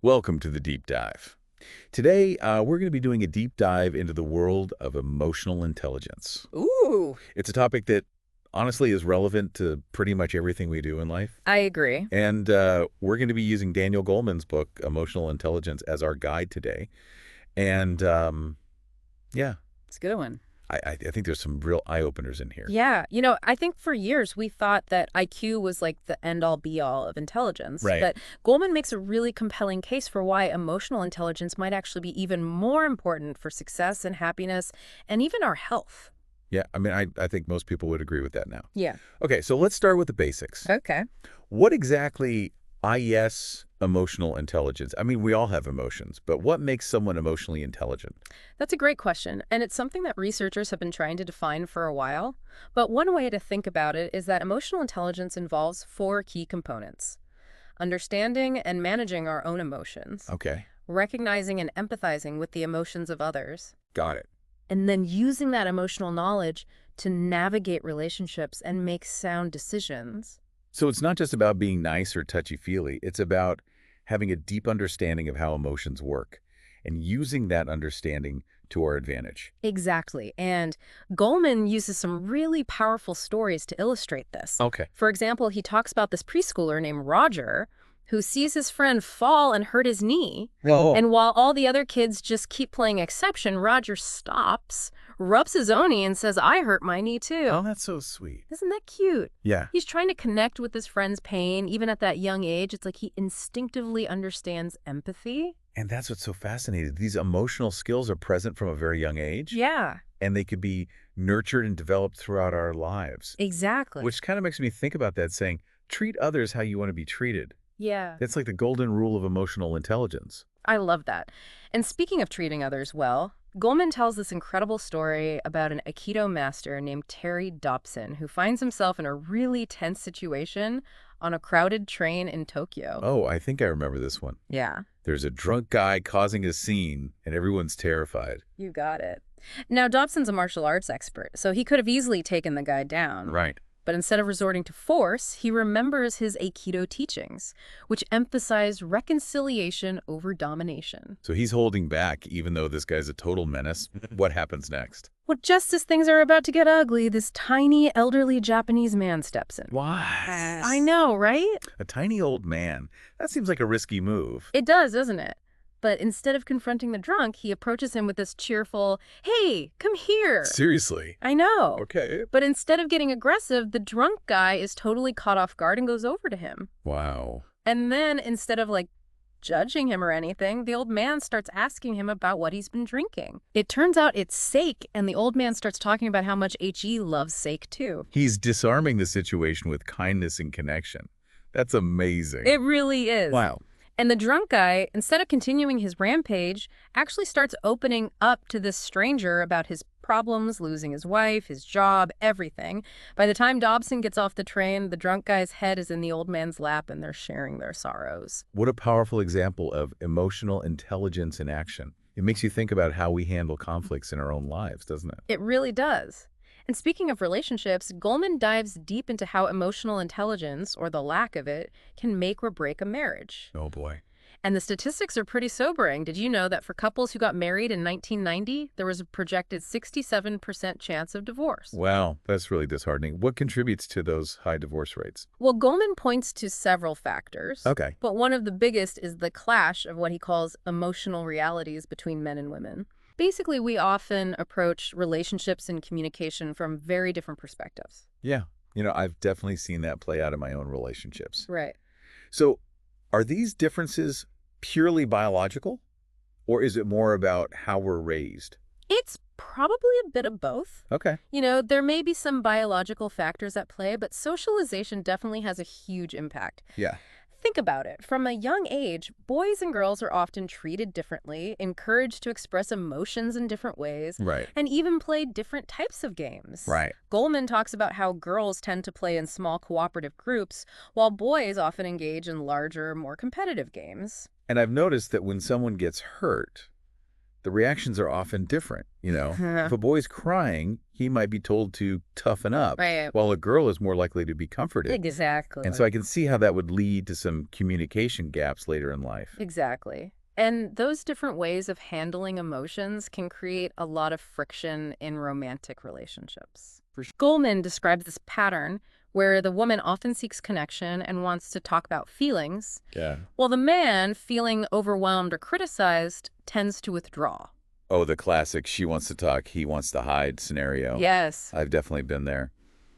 Welcome to the Deep Dive. Today, we're going to be doing a deep dive into the world of emotional intelligence. Ooh, It's a topic that honestly is relevant to pretty much everything we do in life. I agree. And we're going to be using Daniel Goleman's book, Emotional Intelligence, as our guide today. And yeah, It's a good one. I think there's some real eye-openers in here. Yeah, I think for years we thought that IQ was like the end-all be-all of intelligence, Right. but Goldman makes a really compelling case for why emotional intelligence might actually be even more important for success and happiness and even our health. Yeah, I mean, I think most people would agree with that now. Yeah. Okay, so let's start with the basics. Okay. What exactly IS emotional intelligence? I mean, we all have emotions, but what makes someone emotionally intelligent? That's a great question, and it's something that researchers have been trying to define for a while. But one way to think about it is that emotional intelligence involves four key components: understanding and managing our own emotions, Okay, recognizing and empathizing with the emotions of others, got it. and then using that emotional knowledge to navigate relationships and make sound decisions. So it's not just about being nice or touchy-feely. It's about having a deep understanding of how emotions work and using that understanding to our advantage. Exactly. And Goldman uses some really powerful stories to illustrate this. Okay. For example, he talks about this preschooler named Roger who sees his friend fall and hurt his knee. Whoa. And while all the other kids just keep playing exception, Roger stops, rubs his own knee, and says, "I hurt my knee too." Oh, that's so sweet. Isn't that cute? Yeah. He's trying to connect with his friend's pain, even at that young age. It's like he instinctively understands empathy. And that's what's so fascinating. These emotional skills are present from a very young age, Yeah, and they could be nurtured and developed throughout our lives, exactly. which kind of makes me think about that saying, treat others how you want to be treated. Yeah, That's like the golden rule of emotional intelligence. I love that. And speaking of treating others well, Goldman tells this incredible story about an Aikido master named Terry Dobson who finds himself in a really tense situation on a crowded train in Tokyo. Oh, I think I remember this one. Yeah, There's a drunk guy causing a scene, and everyone's terrified. you got it. Now, Dobson's a martial arts expert, so he could have easily taken the guy down. Right. But instead of resorting to force, he remembers his Aikido teachings, which emphasize reconciliation over domination. So he's holding back, even though this guy's a total menace. What happens next? Well, just as things are about to get ugly, this tiny, elderly Japanese man steps in. What? I know, right? A tiny old man. That seems like a risky move. It does, doesn't it? But instead of confronting the drunk, he approaches him with this cheerful, "Hey, come here." Seriously? I know. Okay. But instead of getting aggressive, the drunk guy is totally caught off guard and goes over to him. Wow. And then instead of judging him or anything, the old man starts asking him about what he's been drinking. It turns out it's sake, and the old man starts talking about how much HE loves sake too. He's disarming the situation with kindness and connection. That's amazing. It really is. Wow. And the drunk guy, instead of continuing his rampage, actually starts opening up to this stranger about his problems, losing his wife, his job, everything. By the time Dobson gets off the train, the drunk guy's head is in the old man's lap and they're sharing their sorrows. What a powerful example of emotional intelligence in action. It makes you think about how we handle conflicts in our own lives, doesn't it? It really does. And speaking of relationships, Goldman dives deep into how emotional intelligence, or the lack of it, can make or break a marriage. Oh boy. And the statistics are pretty sobering. Did you know that for couples who got married in 1990, there was a projected 67% chance of divorce? Wow, that's really disheartening. What contributes to those high divorce rates? Well, Goldman points to several factors. Okay. But one of the biggest is the clash of what he calls emotional realities between men and women. Basically, we often approach relationships and communication from very different perspectives. Yeah. I've definitely seen that play out in my own relationships. Right. So, are these differences purely biological, or is it more about how we're raised? It's probably a bit of both. Okay. There may be some biological factors at play, but socialization definitely has a huge impact. Yeah. Think about it. From a young age, boys and girls are often treated differently, encouraged to express emotions in different ways, Right. and even play different types of games. Right. Goldman talks about how girls tend to play in small cooperative groups, while boys often engage in larger, more competitive games. And I've noticed that when someone gets hurt, the reactions are often different, you know? If a boy's crying, he might be told to toughen up, Right. while a girl is more likely to be comforted. And so Exactly. I can see how that would lead to some communication gaps later in life. Exactly. And those different ways of handling emotions can create a lot of friction in romantic relationships. For sure. Goleman describes this pattern where the woman often seeks connection and wants to talk about feelings, Yeah. while the man, feeling overwhelmed or criticized, tends to withdraw. Oh, the classic she wants to talk, he wants to hide scenario. Yes. I've definitely been there.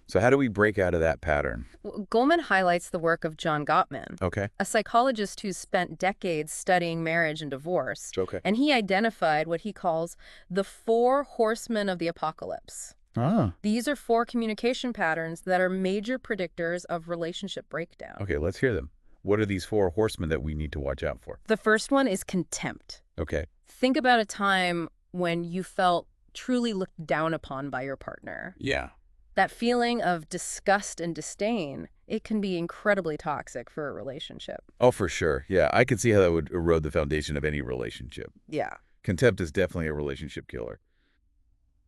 So how do we break out of that pattern? Goleman highlights the work of John Gottman, Okay. a psychologist who's spent decades studying marriage and divorce, Okay. and he identified what he calls the 4 horsemen of the apocalypse. Ah. These are 4 communication patterns that are major predictors of relationship breakdown. Okay, let's hear them. What are these 4 horsemen that we need to watch out for? The first one is contempt. Okay. Think about a time when you felt truly looked down upon by your partner. Yeah. That feeling of disgust and disdain, it can be incredibly toxic for a relationship. Oh, for sure. Yeah, I can see how that would erode the foundation of any relationship. Yeah. Contempt is definitely a relationship killer.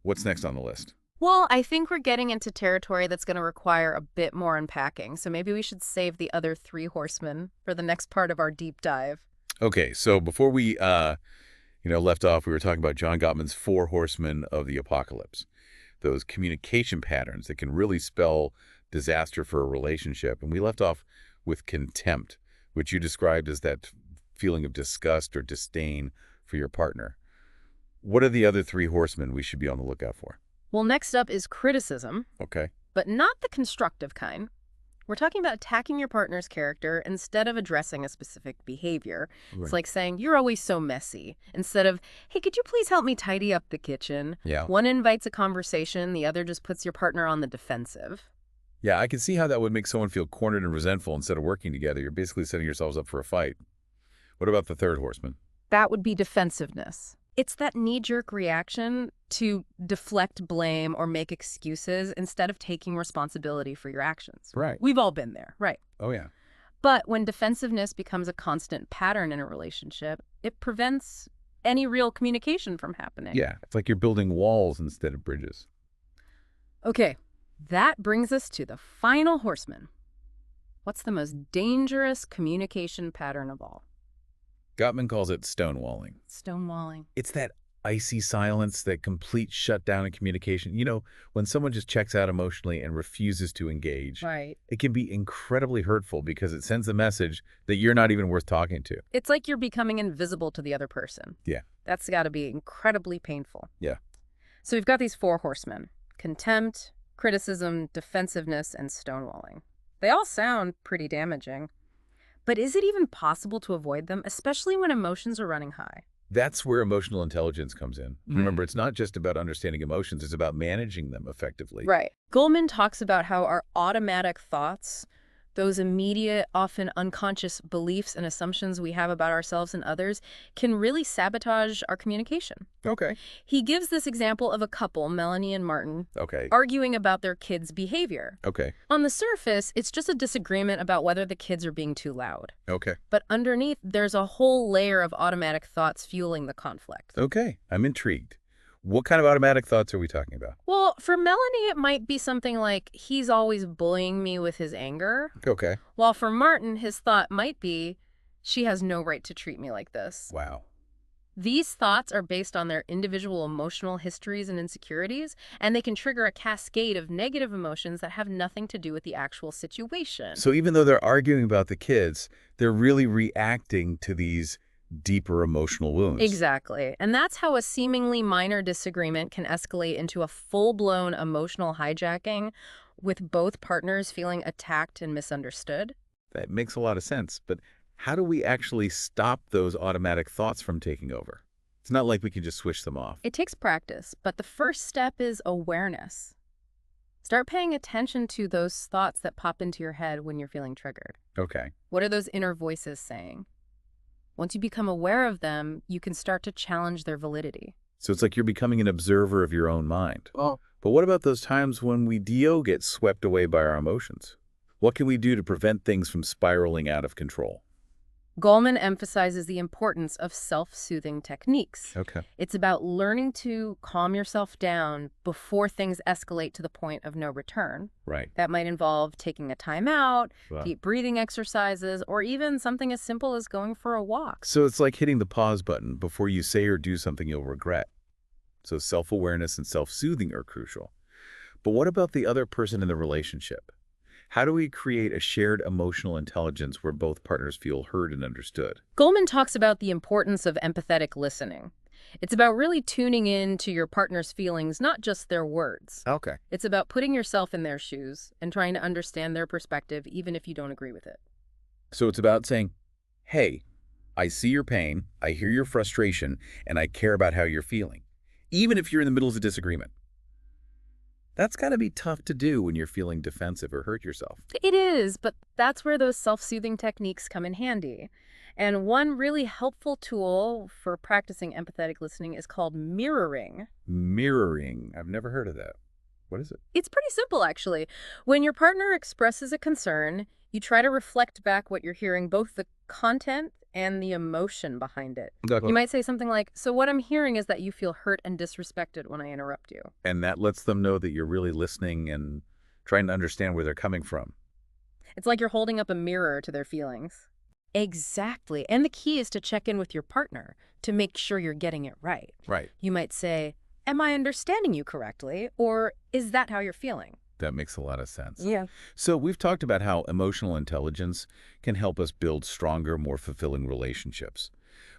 What's next on the list? Well, I think we're getting into territory that's going to require a bit more unpacking, so maybe we should save the other 3 horsemen for the next part of our deep dive. Okay, so before we left off, we were talking about John Gottman's 4 horsemen of the apocalypse. Those communication patterns that can really spell disaster for a relationship. And we left off with contempt, which you described as that feeling of disgust or disdain for your partner. What are the other 3 horsemen we should be on the lookout for? Well, next up is criticism, Okay. but not the constructive kind. We're talking about attacking your partner's character instead of addressing a specific behavior. Right. It's like saying, "You're always so messy," instead of, "Hey, could you please help me tidy up the kitchen?" Yeah. One invites a conversation, the other just puts your partner on the defensive. Yeah, I can see how that would make someone feel cornered and resentful instead of working together. You're basically setting yourselves up for a fight. What about the 3rd horseman? That would be defensiveness. It's that knee-jerk reaction to deflect blame or make excuses instead of taking responsibility for your actions. Right. We've all been there, right? Oh, yeah. But when defensiveness becomes a constant pattern in a relationship, it prevents any real communication from happening. Yeah, it's like you're building walls instead of bridges. Okay, that brings us to the final horseman. What's the most dangerous communication pattern of all? Gottman calls it stonewalling. Stonewalling. It's that icy silence, that complete shutdown in communication. You know, when someone just checks out emotionally and refuses to engage, Right. it can be incredibly hurtful because it sends a message that you're not even worth talking to. It's like you're becoming invisible to the other person. Yeah. That's got to be incredibly painful. Yeah. So we've got these 4 horsemen: contempt, criticism, defensiveness, and stonewalling. They all sound pretty damaging. But is it even possible to avoid them, especially when emotions are running high? That's where emotional intelligence comes in. Remember, it's not just about understanding emotions, it's about managing them effectively. Right. Goleman talks about how our automatic thoughts, those immediate, often unconscious beliefs and assumptions we have about ourselves and others, can really sabotage our communication. Okay. He gives this example of a couple, Melanie and Martin, Okay. arguing about their kids' behavior. Okay. On the surface, it's just a disagreement about whether the kids are being too loud. Okay. But underneath, there's a whole layer of automatic thoughts fueling the conflict. Okay. I'm intrigued. What kind of automatic thoughts are we talking about? Well, for Melanie, it might be something like, "He's always bullying me with his anger." Okay. While for Martin, his thought might be, "She has no right to treat me like this." Wow. These thoughts are based on their individual emotional histories and insecurities, and they can trigger a cascade of negative emotions that have nothing to do with the actual situation. So even though they're arguing about the kids, they're really reacting to these deeper emotional wounds. Exactly. And that's how a seemingly minor disagreement can escalate into a full-blown emotional hijacking, with both partners feeling attacked and misunderstood. That makes a lot of sense. But how do we actually stop those automatic thoughts from taking over? It's not like we can just switch them off. It takes practice, but the first step is awareness. Start paying attention to those thoughts that pop into your head when you're feeling triggered. Okay. What are those inner voices saying? Once you become aware of them, you can start to challenge their validity. So it's like you're becoming an observer of your own mind. Well, But what about those times when we get swept away by our emotions? What can we do to prevent things from spiraling out of control? Goleman emphasizes the importance of self-soothing techniques. Okay. It's about learning to calm yourself down before things escalate to the point of no return. Right. That might involve taking a time out, Wow. deep breathing exercises, or even something as simple as going for a walk. So it's like hitting the pause button before you say or do something you'll regret. So self-awareness and self-soothing are crucial. But what about the other person in the relationship? How do we create a shared emotional intelligence where both partners feel heard and understood? Goleman talks about the importance of empathetic listening. It's about really tuning in to your partner's feelings, not just their words. Okay. It's about putting yourself in their shoes and trying to understand their perspective, even if you don't agree with it. So it's about saying, hey, I see your pain, I hear your frustration, and I care about how you're feeling, even if you're in the middle of a disagreement. That's got to be tough to do when you're feeling defensive or hurt yourself. It is, but that's where those self-soothing techniques come in handy. And one really helpful tool for practicing empathetic listening is called mirroring. Mirroring. I've never heard of that. What is it? It's pretty simple, actually. When your partner expresses a concern, you try to reflect back what you're hearing, both the content and the emotion behind it. Exactly. You might say something like, so what I'm hearing is that you feel hurt and disrespected when I interrupt you. And that lets them know that you're really listening and trying to understand where they're coming from. It's like you're holding up a mirror to their feelings. Exactly. And the key is to check in with your partner to make sure you're getting it right. Right. You might say, am I understanding you correctly? Or is that how you're feeling? That makes a lot of sense. Yeah. So we've talked about how emotional intelligence can help us build stronger, more fulfilling relationships.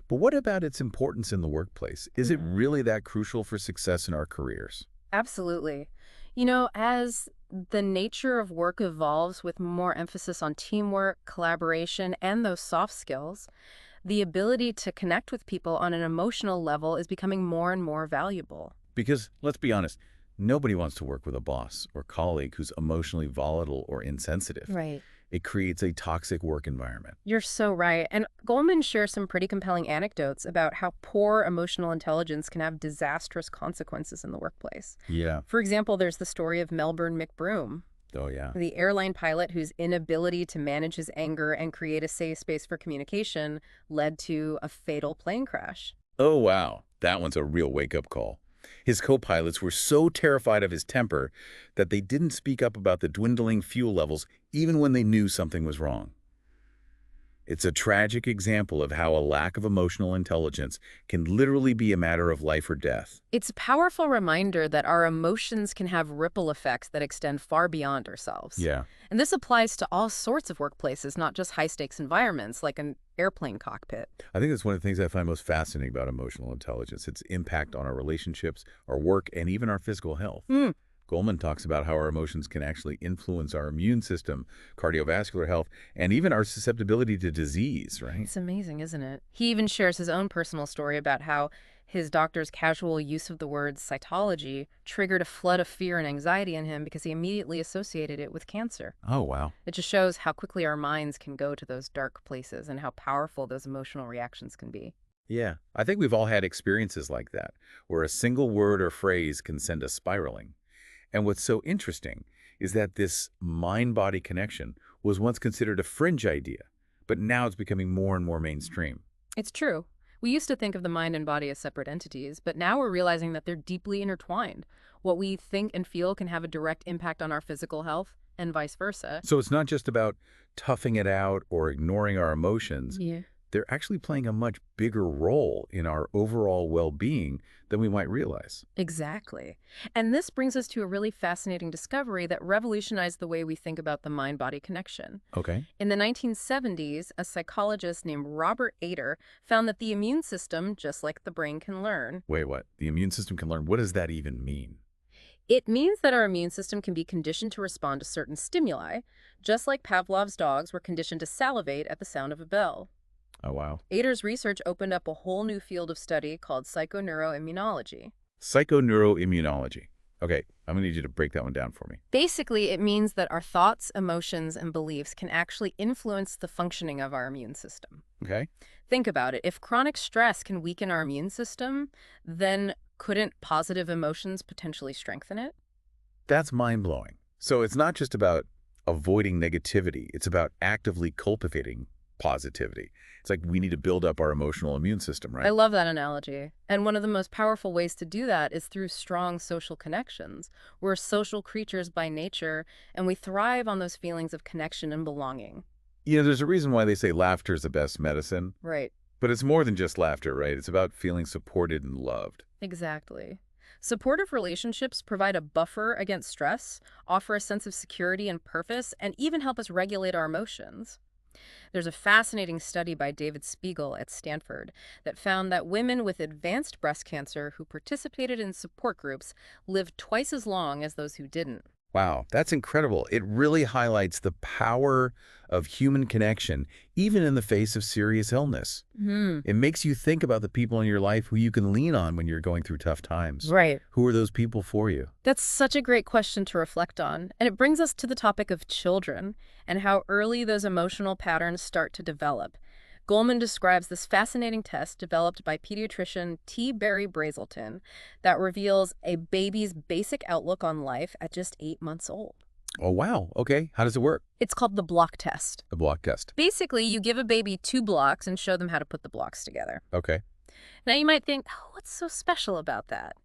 But what about its importance in the workplace? Is it really that crucial for success in our careers? Absolutely. You know, as the nature of work evolves with more emphasis on teamwork, collaboration, and those soft skills, the ability to connect with people on an emotional level is becoming more and more valuable. Because, let's be honest, nobody wants to work with a boss or colleague who's emotionally volatile or insensitive. Right. It creates a toxic work environment. You're so right. And Goleman shares some pretty compelling anecdotes about how poor emotional intelligence can have disastrous consequences in the workplace. Yeah. For example, there's the story of Melbourne McBroom, Oh, yeah. the airline pilot whose inability to manage his anger and create a safe space for communication led to a fatal plane crash. Oh, wow. That one's a real wake-up call. His co-pilots were so terrified of his temper that they didn't speak up about the dwindling fuel levels even when they knew something was wrong. It's a tragic example of how a lack of emotional intelligence can literally be a matter of life or death. It's a powerful reminder that our emotions can have ripple effects that extend far beyond ourselves. Yeah. And this applies to all sorts of workplaces, not just high-stakes environments like an airplane cockpit. I think that's one of the things I find most fascinating about emotional intelligence, its impact on our relationships, our work, and even our physical health. Goleman talks about how our emotions can actually influence our immune system, cardiovascular health, and even our susceptibility to disease, right? It's amazing, isn't it? He even shares his own personal story about how his doctor's casual use of the word cytology triggered a flood of fear and anxiety in him because he immediately associated it with cancer. Oh, wow. It just shows how quickly our minds can go to those dark places and how powerful those emotional reactions can be. Yeah, I think we've all had experiences like that, where a single word or phrase can send us spiraling. And what's so interesting is that this mind-body connection was once considered a fringe idea, but now it's becoming more and more mainstream. It's true. We used to think of the mind and body as separate entities, but now we're realizing that they're deeply intertwined. What we think and feel can have a direct impact on our physical health and vice versa. So it's not just about toughing it out or ignoring our emotions. Yeah. They're actually playing a much bigger role in our overall well-being than we might realize. Exactly. And this brings us to a really fascinating discovery that revolutionized the way we think about the mind-body connection. Okay. In the 1970s, a psychologist named Robert Ader found that the immune system, just like the brain, can learn. Wait, what? The immune system can learn? What does that even mean? It means that our immune system can be conditioned to respond to certain stimuli, just like Pavlov's dogs were conditioned to salivate at the sound of a bell. Oh, wow. Ader's research opened up a whole new field of study called psychoneuroimmunology. Psychoneuroimmunology. Okay, I'm going to need you to break that one down for me. Basically, it means that our thoughts, emotions, and beliefs can actually influence the functioning of our immune system. Okay? Think about it. If chronic stress can weaken our immune system, then couldn't positive emotions potentially strengthen it? That's mind-blowing. So it's not just about avoiding negativity. It's about actively cultivating positivity. It's like we need to build up our emotional immune system, I right? love that analogy. And one of the most powerful ways to do that is through strong social connections. We're social creatures by nature, and we thrive on those feelings of connection and belonging. There's a reason why they say laughter is the best medicine, Right. but it's more than just laughter, right? It's about feeling supported and loved. Exactly. Supportive relationships provide a buffer against stress, offer a sense of security and purpose, and even help us regulate our emotions. There's a fascinating study by David Spiegel at Stanford that found that women with advanced breast cancer who participated in support groups lived twice as long as those who didn't. Wow, that's incredible. It really highlights the power of human connection, even in the face of serious illness. Hmm. It makes you think about the people in your life who you can lean on when you're going through tough times. Right. Who are those people for you? That's such a great question to reflect on. And it brings us to the topic of children and how early those emotional patterns start to develop. Goleman describes this fascinating test developed by pediatrician T. Barry Brazelton that reveals a baby's basic outlook on life at just 8 months old. Oh, wow. Okay. How does it work? It's called the block test. The block test. Basically, you give a baby 2 blocks and show them how to put the blocks together. Okay. Now, you might think, oh, what's so special about that?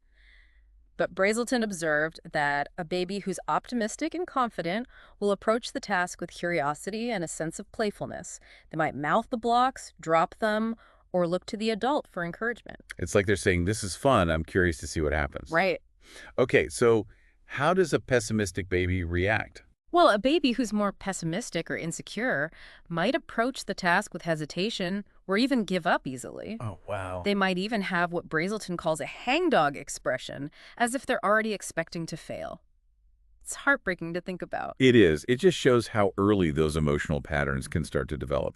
But Brazelton observed that a baby who's optimistic and confident will approach the task with curiosity and a sense of playfulness. They might mouth the blocks, drop them, or look to the adult for encouragement. It's like they're saying, this is fun. I'm curious to see what happens. Right. Okay. So how does a pessimistic baby react? Well, a baby who's more pessimistic or insecure might approach the task with hesitation or even give up easily. Oh, wow. They might even have what Brazelton calls a hangdog expression, as if they're already expecting to fail. It's heartbreaking to think about. It is. It just shows how early those emotional patterns can start to develop.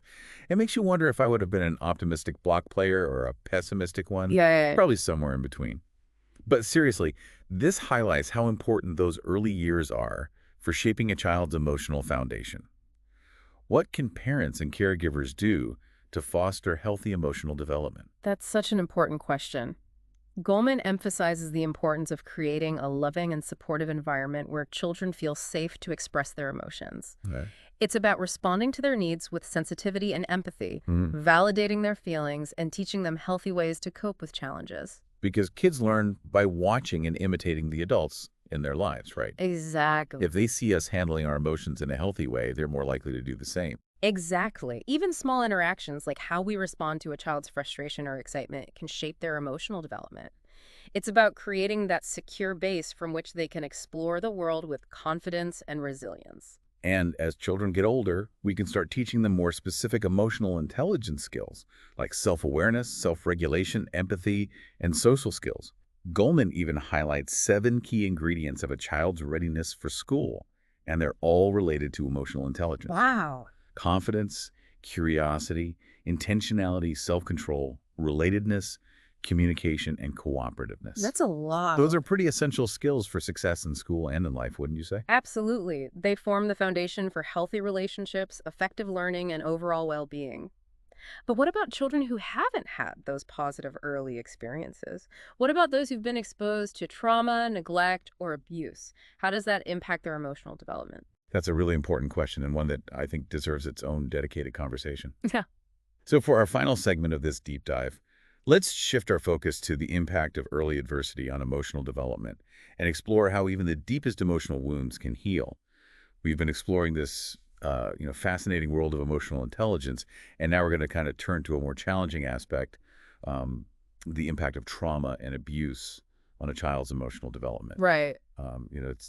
It makes you wonder if I would have been an optimistic block player or a pessimistic one. Yeah. Probably somewhere in between. But seriously, this highlights how important those early years are for shaping a child's emotional foundation. What can parents and caregivers do to foster healthy emotional development? That's such an important question. Goleman emphasizes the importance of creating a loving and supportive environment where children feel safe to express their emotions. Okay. It's about responding to their needs with sensitivity and empathy, Mhm. validating their feelings, and teaching them healthy ways to cope with challenges. Because kids learn by watching and imitating the adults in their lives, right? Exactly. If they see us handling our emotions in a healthy way, they're more likely to do the same. Exactly. Even small interactions like how we respond to a child's frustration or excitement can shape their emotional development. It's about creating that secure base from which they can explore the world with confidence and resilience. And as children get older, we can start teaching them more specific emotional intelligence skills like self-awareness, self-regulation, empathy, and social skills. Goleman even highlights 7 key ingredients of a child's readiness for school, and they're all related to emotional intelligence. Wow. Confidence, curiosity, intentionality, self-control, relatedness, communication, and cooperativeness. That's a lot. Those are pretty essential skills for success in school and in life, wouldn't you say? Absolutely. They form the foundation for healthy relationships, effective learning, and overall well-being. But what about children who haven't had those positive early experiences? What about those who've been exposed to trauma, neglect, or abuse? How does that impact their emotional development? That's a really important question and one that I think deserves its own dedicated conversation. Yeah. So for our final segment of this deep dive, let's shift our focus to the impact of early adversity on emotional development and explore how even the deepest emotional wounds can heal. We've been exploring this fascinating world of emotional intelligence, and now we're going to kind of turn to a more challenging aspect, the impact of trauma and abuse on a child's emotional development. Right.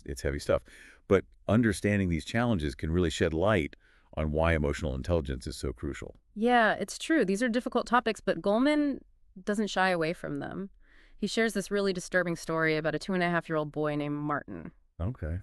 It's heavy stuff. But understanding these challenges can really shed light on why emotional intelligence is so crucial. Yeah, it's true. These are difficult topics, but Goleman doesn't shy away from them. He shares this really disturbing story about a 2.5-year-old boy named Martin. Okay.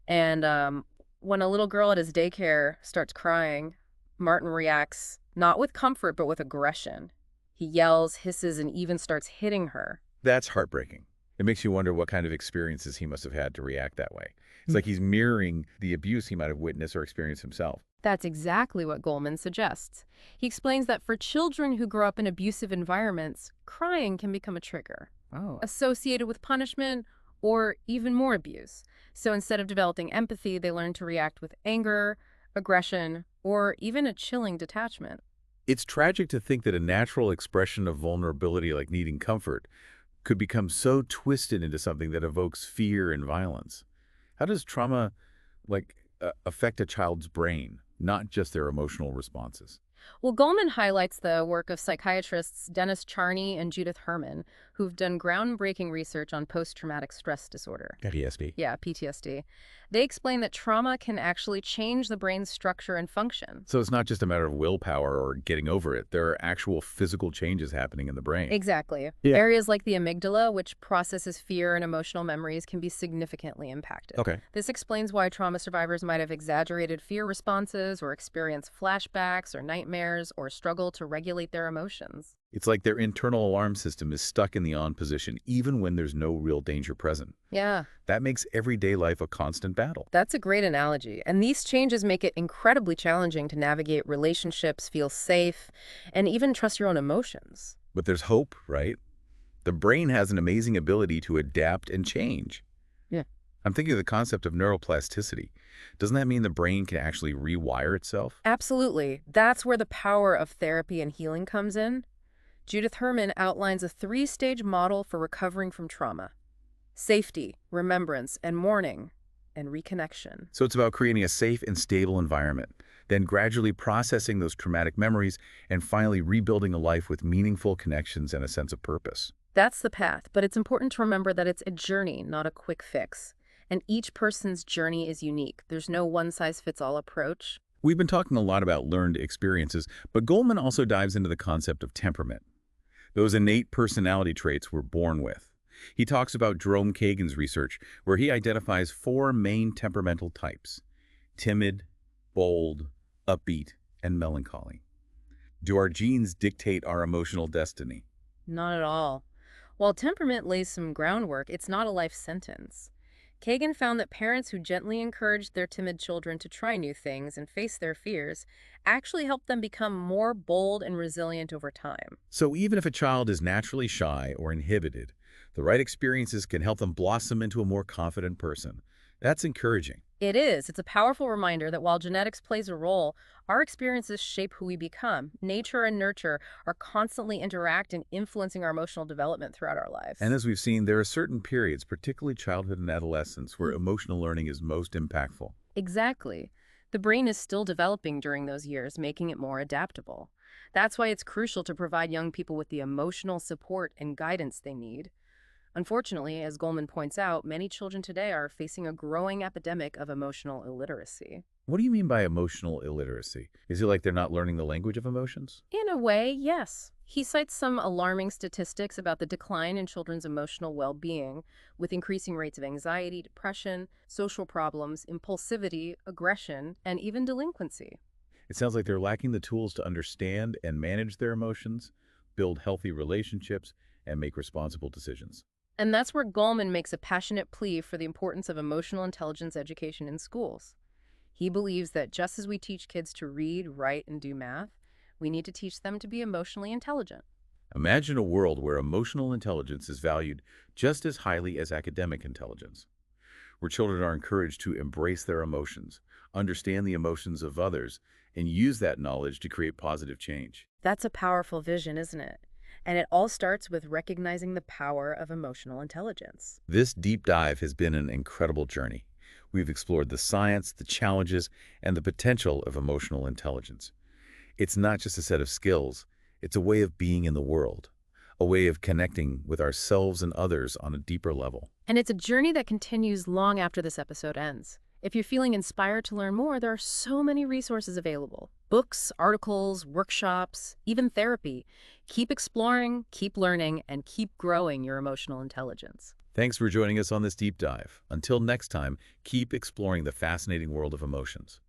And when a little girl at his daycare starts crying, Martin reacts not with comfort, but with aggression. He yells, hisses, and even starts hitting her. That's heartbreaking. It makes you wonder what kind of experiences he must have had to react that way. It's like he's mirroring the abuse he might have witnessed or experienced himself. That's exactly what Goleman suggests. He explains that for children who grow up in abusive environments, crying can become a trigger, Oh. associated with punishment or even more abuse. So instead of developing empathy, they learn to react with anger, aggression, or even a chilling detachment. It's tragic to think that a natural expression of vulnerability like needing comfort could become so twisted into something that evokes fear and violence. How does trauma affect a child's brain, not just their emotional responses? Well, Goleman highlights the work of psychiatrists Dennis Charney and Judith Herman, who've done groundbreaking research on post-traumatic stress disorder. PTSD. Yeah, PTSD. They explain that trauma can actually change the brain's structure and function. So it's not just a matter of willpower or getting over it. There are actual physical changes happening in the brain. Exactly. Yeah. Areas like the amygdala, which processes fear and emotional memories, can be significantly impacted. Okay. This explains why trauma survivors might have exaggerated fear responses or experience flashbacks or nightmares or struggle to regulate their emotions. It's like their internal alarm system is stuck in the on position, even when there's no real danger present. Yeah, That makes everyday life a constant battle. that's a great analogy. And these changes make it incredibly challenging to navigate relationships, feel safe, and even trust your own emotions. But there's hope, right? The brain has an amazing ability to adapt and change. Yeah. I'm thinking of the concept of neuroplasticity. Doesn't that mean the brain can actually rewire itself? Absolutely. That's where the power of therapy and healing comes in. Judith Herman outlines a three-stage model for recovering from trauma: safety, remembrance, and mourning, and reconnection. So it's about creating a safe and stable environment, then gradually processing those traumatic memories, and finally rebuilding a life with meaningful connections and a sense of purpose. That's the path, but it's important to remember that it's a journey, not a quick fix. And each person's journey is unique. There's no one-size-fits-all approach. We've been talking a lot about learned experiences, but Goleman also dives into the concept of temperament, those innate personality traits we're born with. He talks about Jerome Kagan's research, where he identifies four main temperamental types: timid, bold, upbeat, and melancholy. Do our genes dictate our emotional destiny? Not at all. While temperament lays some groundwork, it's not a life sentence. Kagan found that parents who gently encouraged their timid children to try new things and face their fears actually helped them become more bold and resilient over time. So even if a child is naturally shy or inhibited, the right experiences can help them blossom into a more confident person. That's encouraging. It is. It's a powerful reminder that while genetics plays a role, our experiences shape who we become. Nature and nurture are constantly interacting, influencing our emotional development throughout our lives. And as we've seen, there are certain periods, particularly childhood and adolescence, where emotional learning is most impactful. Exactly. The brain is still developing during those years, making it more adaptable. That's why it's crucial to provide young people with the emotional support and guidance they need. Unfortunately, as Goleman points out, many children today are facing a growing epidemic of emotional illiteracy. What do you mean by emotional illiteracy? Is it like they're not learning the language of emotions? In a way, yes. He cites some alarming statistics about the decline in children's emotional well-being, with increasing rates of anxiety, depression, social problems, impulsivity, aggression, and even delinquency. It sounds like they're lacking the tools to understand and manage their emotions, build healthy relationships, and make responsible decisions. And that's where Goleman makes a passionate plea for the importance of emotional intelligence education in schools. He believes that just as we teach kids to read, write, and do math, we need to teach them to be emotionally intelligent. Imagine a world where emotional intelligence is valued just as highly as academic intelligence, where children are encouraged to embrace their emotions, understand the emotions of others, and use that knowledge to create positive change. That's a powerful vision, isn't it? And it all starts with recognizing the power of emotional intelligence. This deep dive has been an incredible journey. We've explored the science, the challenges, and the potential of emotional intelligence. It's not just a set of skills, it's a way of being in the world, a way of connecting with ourselves and others on a deeper level. And it's a journey that continues long after this episode ends. If you're feeling inspired to learn more, there are so many resources available: books, articles, workshops, even therapy. Keep exploring, keep learning, and keep growing your emotional intelligence. Thanks for joining us on this deep dive. Until next time, keep exploring the fascinating world of emotions.